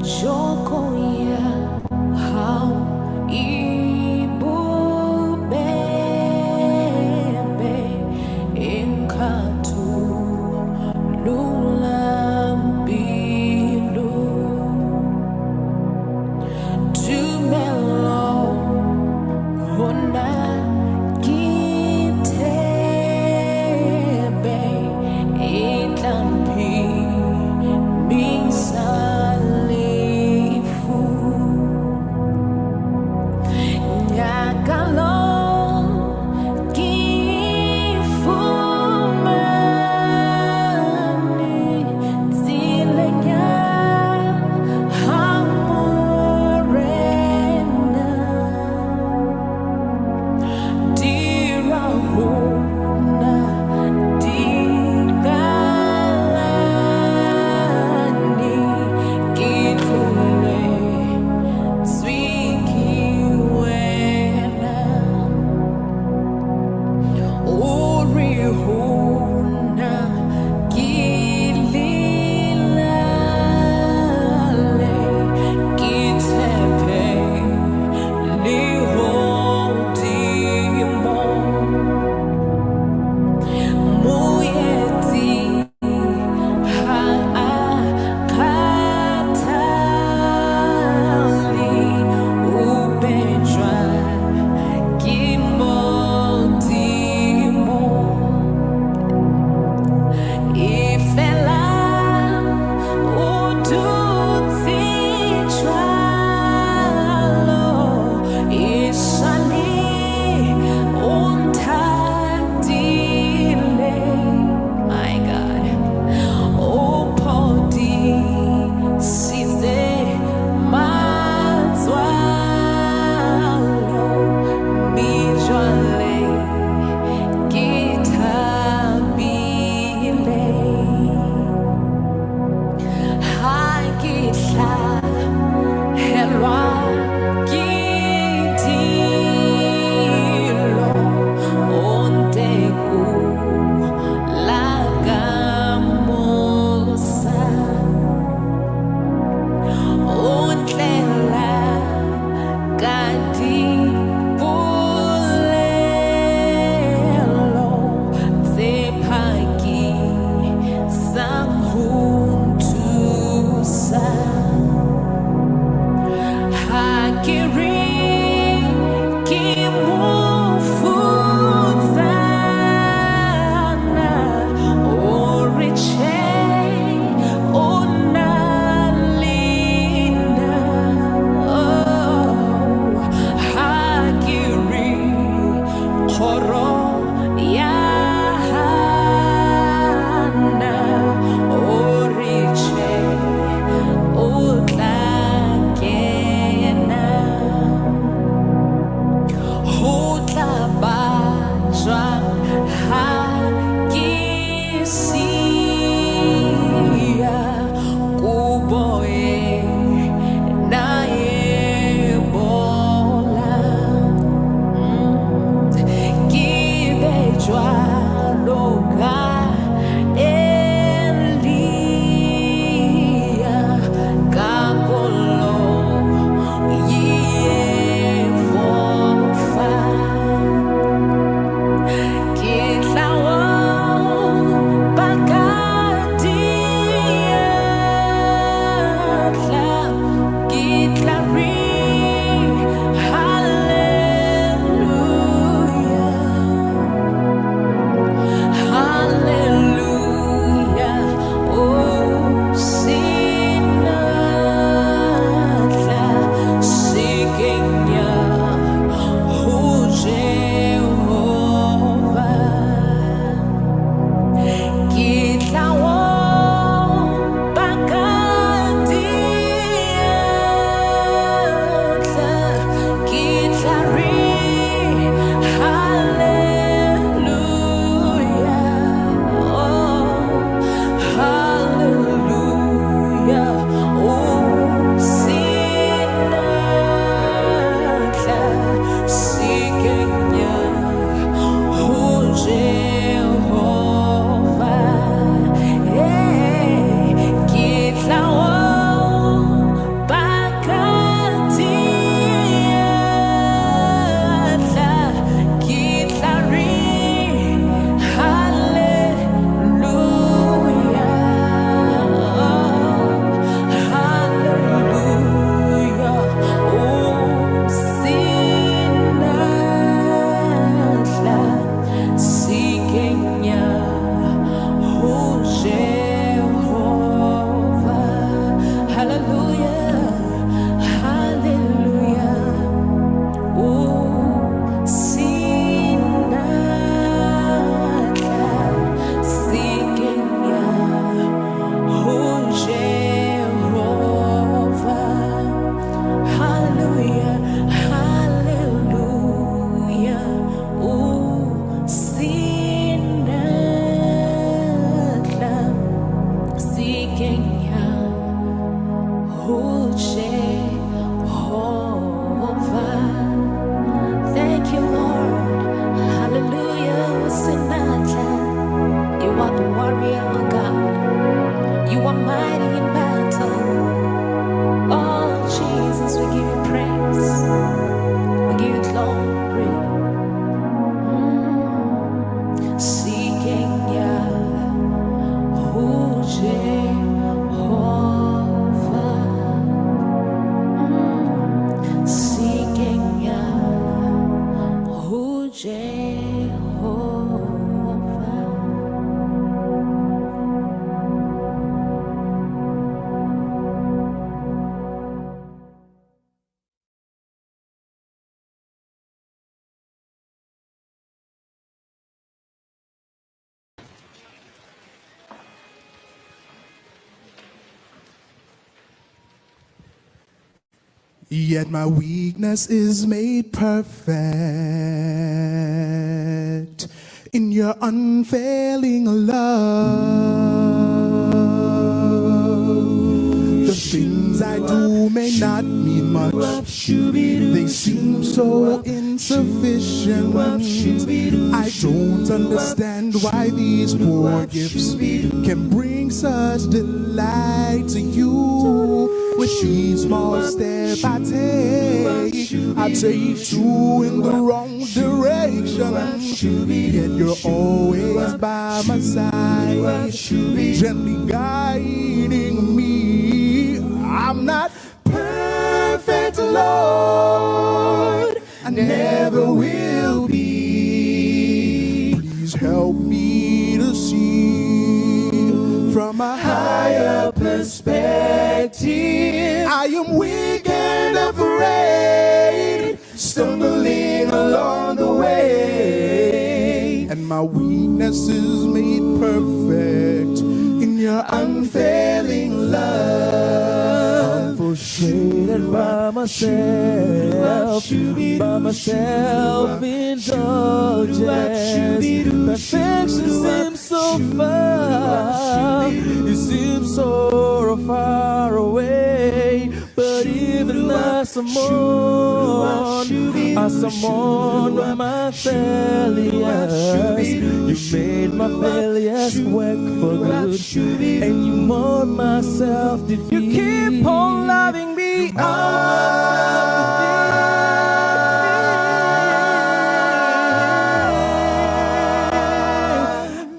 Jokoya, how ibubebe inkathu lulambilu tumelo hona kitebe itlampi misalifu nyakalo kifumani zilenya hamurena dirahuna digalani kikule zwikiwena urihuna kililale kitepe lihodimo muyeti haakatali ubejwa kimotimo ifela ututsitshwalo ishali untadile my God upodi size mazwalo mijwale kitabile hakihla helwa kitilo onteku lagamusa untlela kadibulelo zephaki samhuntusa hakiri kimufutsana oriche onalina hakiri horo yahana oriche utlakena hutlabajwa hakisia kuboye nayebola kibejwa loka Elia kakolo yiyevofa kitlawo bakadiatla kitlari hallelujah Yet my weakness is made perfect in your unfailing love. The things I do may not mean much. They seem so insufficient. I don't understand why these poor gifts can bring such delight to you. With each small step I take two in the wrong direction. Yet you're always by my side, gently guiding me. I'm not perfect, Lord, I never will be. Please help me to see from a higher perspective. I am weak and afraid, stumbling along the way, and my weakness is made perfect in your unfailing love. I'm frustrated by myself, self-indulgence. Perfection seems so far, it seems so far away. But even as someone with my failures, you made my failures work for good, and you mourn my self-defeat. You keep on loving me.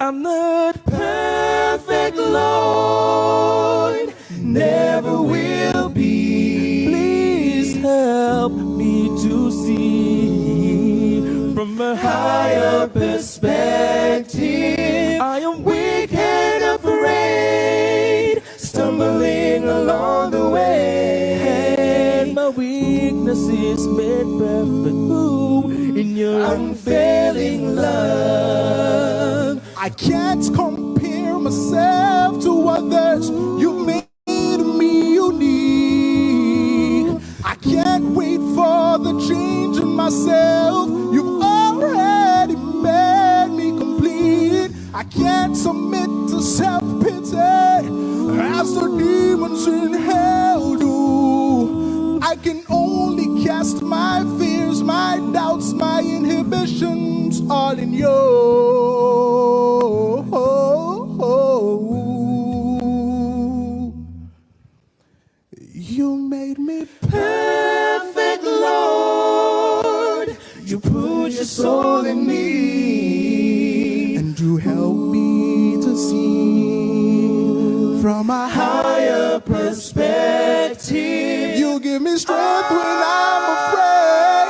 I'm not perfect, Lord, never will be. Please help me to see from a higher perspective. I am weak and afraid, stumbling along the way, and my weakness is made perfect in your unfailing love. I can't compare myself to others. You made me unique. I can't wait for the change in myself. You've already made me complete. I can't submit to self-pity as the demons in hell do. I can only cast my fears, my doubts, my inhibitions all in you. You made me perfect, Lord. You put your soul in me, and you help me to see from a higher perspective. You give me strength when I'm afraid.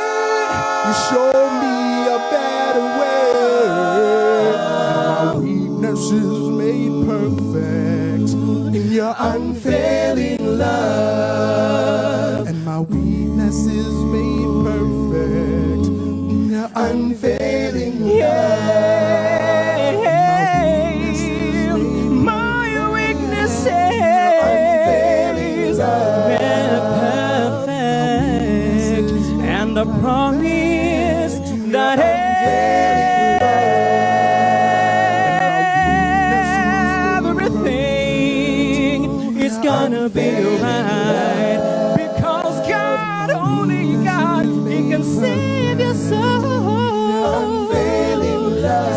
You show me a better way, and my weakness is made perfect in your unfailing love. And my weakness is made perfect in your unfailing love. My weakness is perfect, and the promise that everything is gonna be right, because God, only God, He can save your soul. Unfailing love.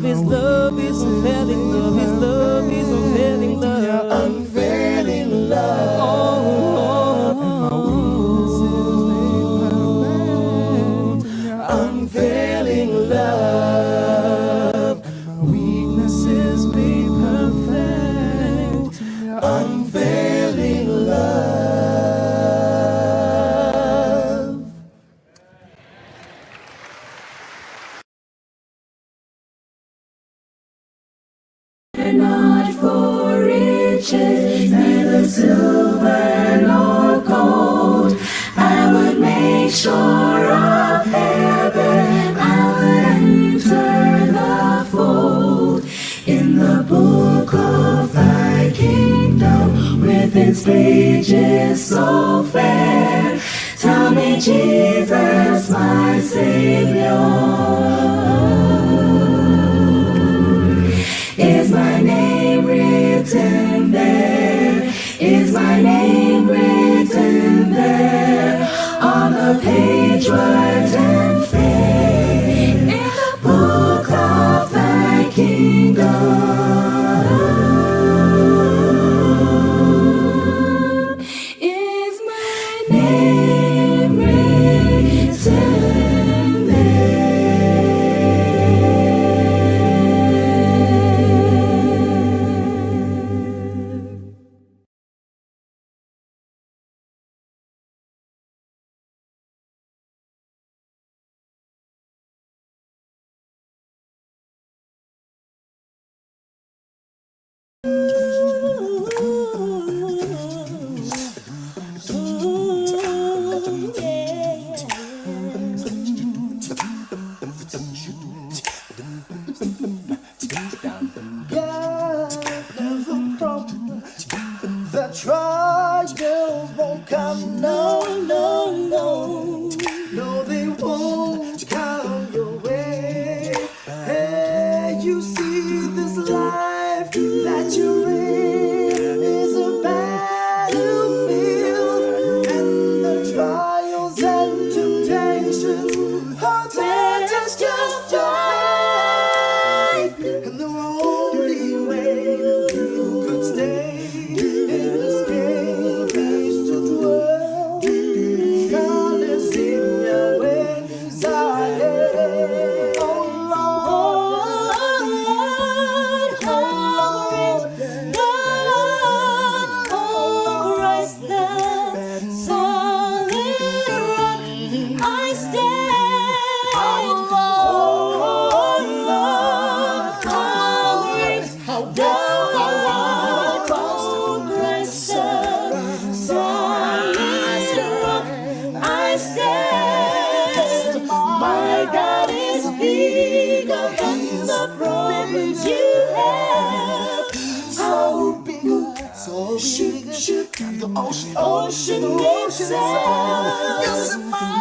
His love is unfailing love. His love is unfailing love. Unfailing love. Unfailing love. My weakness is made perfect. Unfailing love. not for riches, neither silver nor gold. I would make sure of heaven, I would enter the fold. In the book of thy kingdom, with its pages so fair, tell me, Jesus, my Savior, is my name written there? Is my name written there? On the page white and fair, in the book of thy kingdom, is my name written there? The trials won't come, no, no, no. No, they won't come your way. Hey, you see this life that you're in is a battlefield, and the trials and temptations are there just your life. And the only way you could stay ocean itself.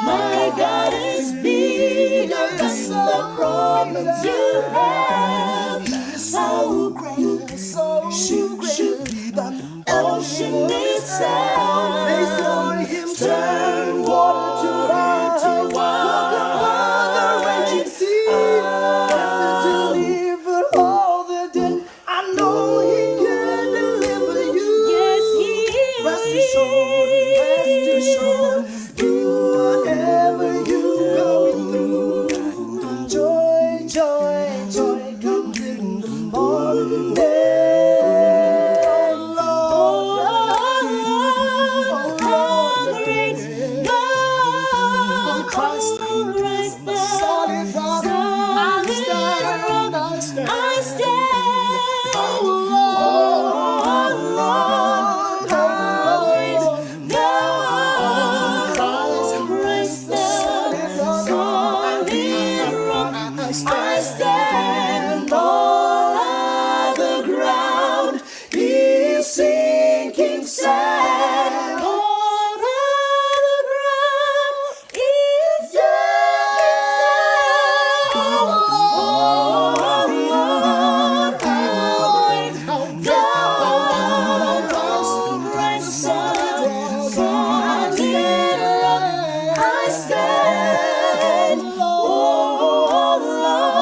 My God is bigger than the problems you have. So great, so great, the ocean itself. They saw him turn water to wine, the raging sea, to deliver all the dead. I know he can deliver you. Yes, he is. Rest assured, whatever you're going through, joy, joy, joy comes in the morning. I stand, all other ground is sinking sand. All other ground is sinking sand. I stand, oh Lord.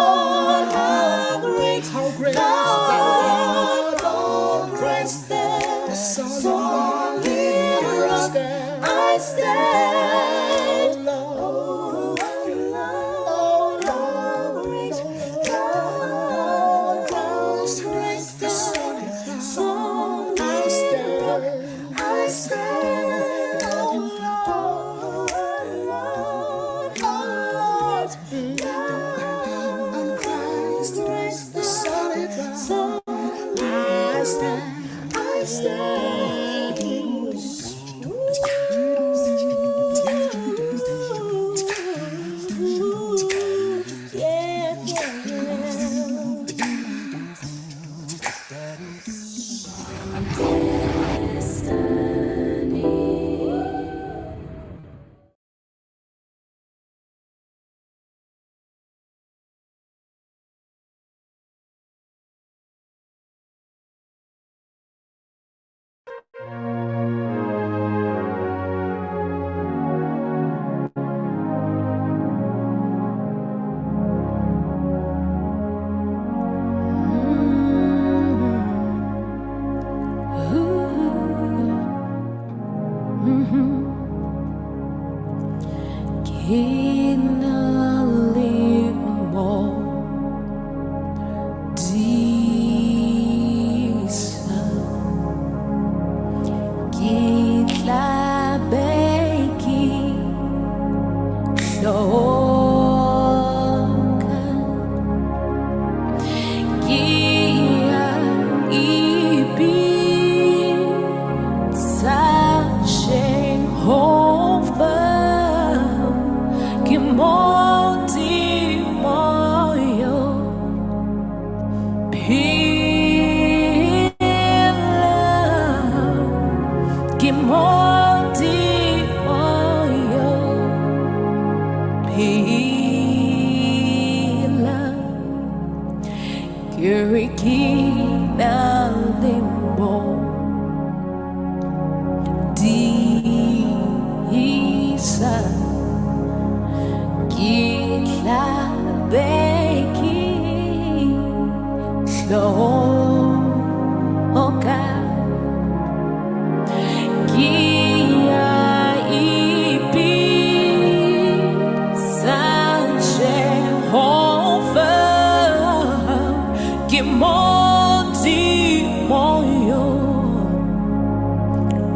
Kerikina limbo Disa Kitla Beki Sloka Gia Ipi San Jehovah Kimoti Moyo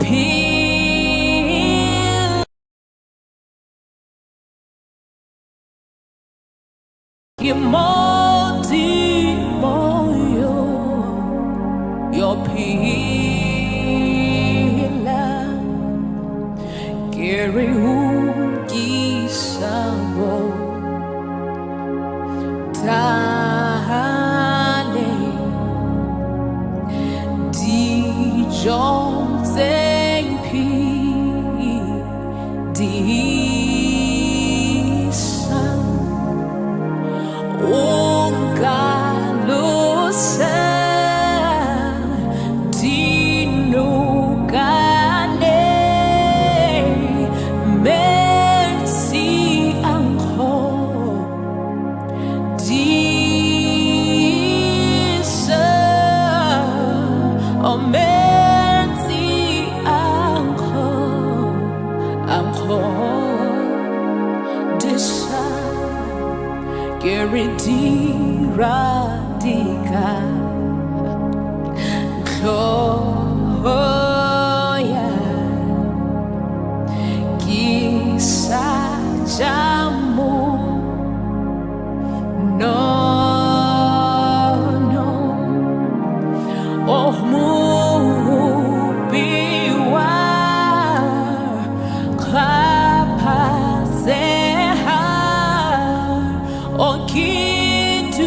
Pil Kimoti Moyo Your Pila Gary Hugi Sabo Tale Dijon P Disa Ungalusa Dinugane Mercy Anko Disa Oh Mercy Anko Disa Geridika Gloria Kisa Jamu No Oh Mubiwa Klapazeha Oh Kituzika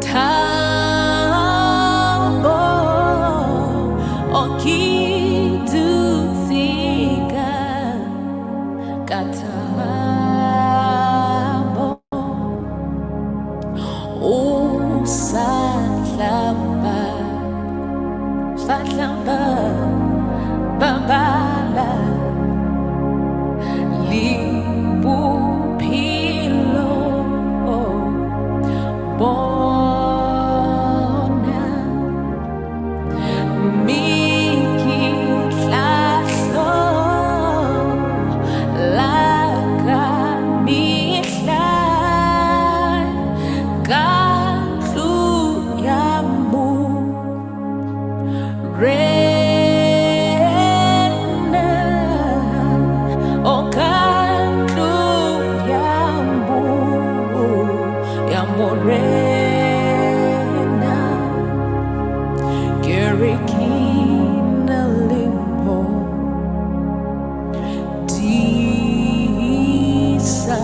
Tabo Oh Kituzika Katabo Oh Satlamba Babala Libupilo Bona Miki Tlaso Laka Mihla Katlu Yamu Rena O Katlu Yamorena Gerikina Limbo Disa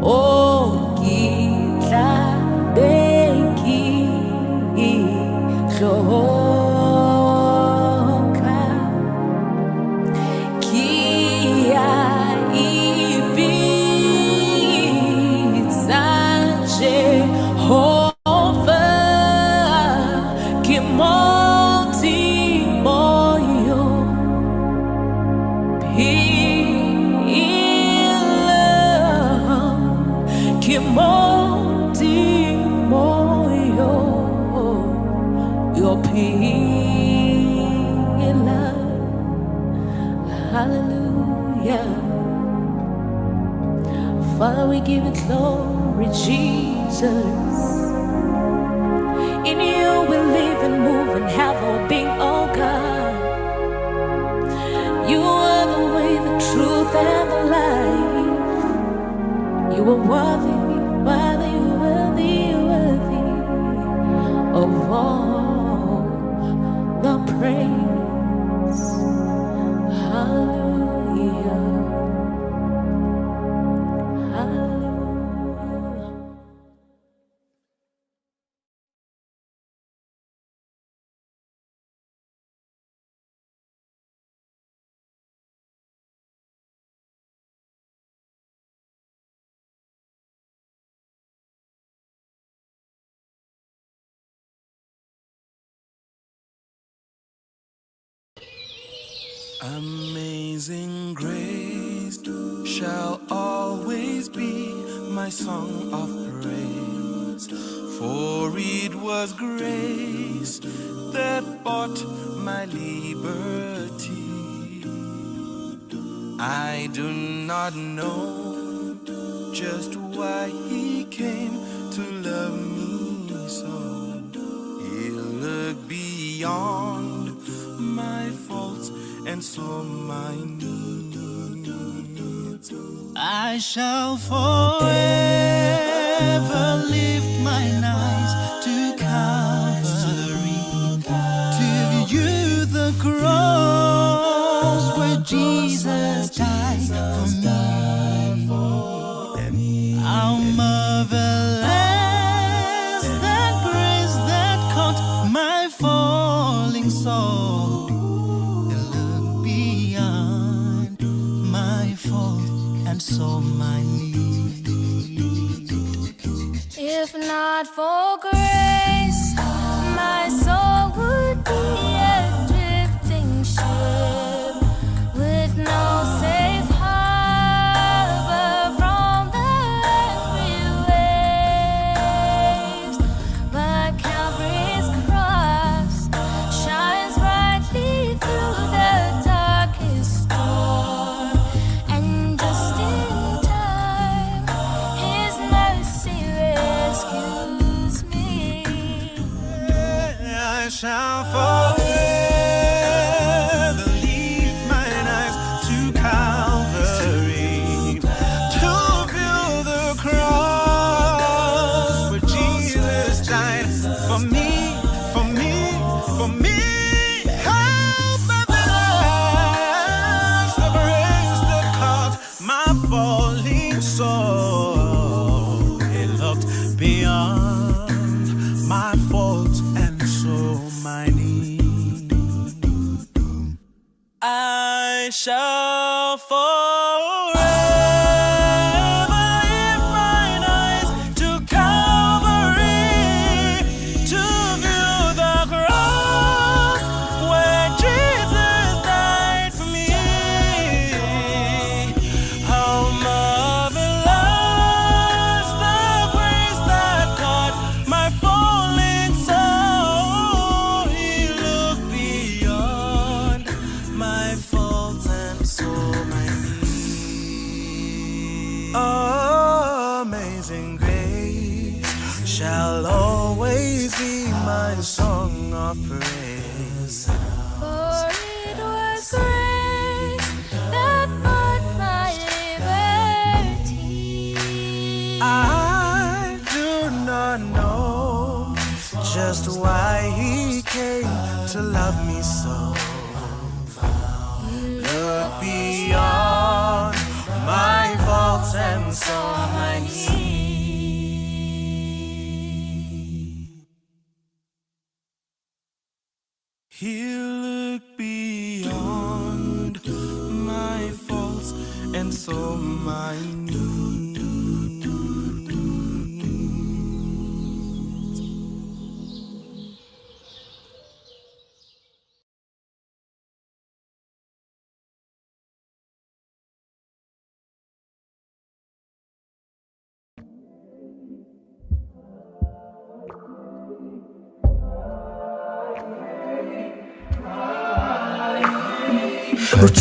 O Gita Beki Loka Kia Ibi Jehovah Kimoti Moyo Pila Kimoti Moyo Your Pila Hallelujah Father, we give you glory, Jesus. In you we live and move and have our being, oh God. You are the way, the truth, and the life. You are worthy, worthy, worthy, worthy of all the praise. Hallelujah. Amazing grace shall always be my song of praise, for it was grace that bought my liberty. I do not know just why he came to love me so. He looked beyond my faults and saw my needs. I shall forever lift mine eyes to Calvary, to view the cross where Jesus died for me. How marvelous that grace that caught my falling soul. And so my need. If not for grace, my soul would be a drifting ship with no safe harbor from the angry waves. But Calvary's cross shines brightly through the darkest storm. I shall forever lift mine eyes to Calvary, to view the cross where Jesus died for me, for me, for me. How marvelous the grace that caught my falling soul. It looked beyond my faults and my need. I shall forever lift mine eyes to Calvary, to view the cross where Jesus died for me. How marvelous the grace that caught my falling soul. My faults and so my need. Amazing grace shall always be my song of praise. For it was grace that bought my liberty. I do not know just why he came to love me so. Look beyond my faults and saw my need. He looked beyond my faults and saw my need.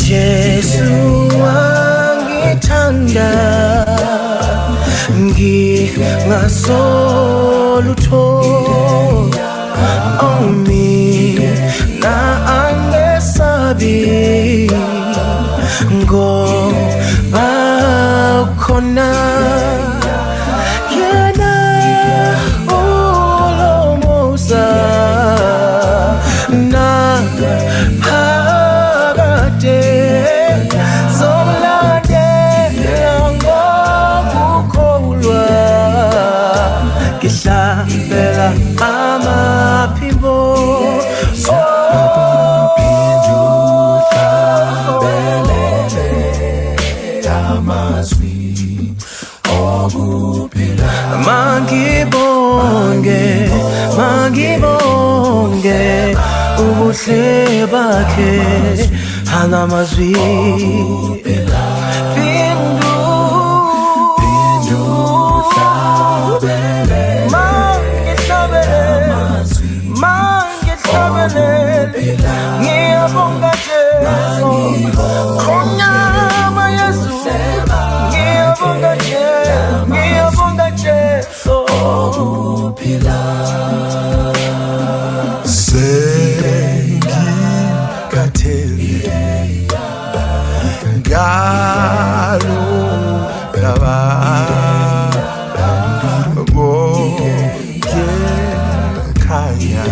Jesu wangithanda ngingasolutho mina angesabi ngoba khona yena olomusa na Bella ama people mangibonge ubuhle bakhe anamazwi ngiyabonga Jesu khonyama Yesu ngiyabonga Jesu sengikathele ngalo laba khanya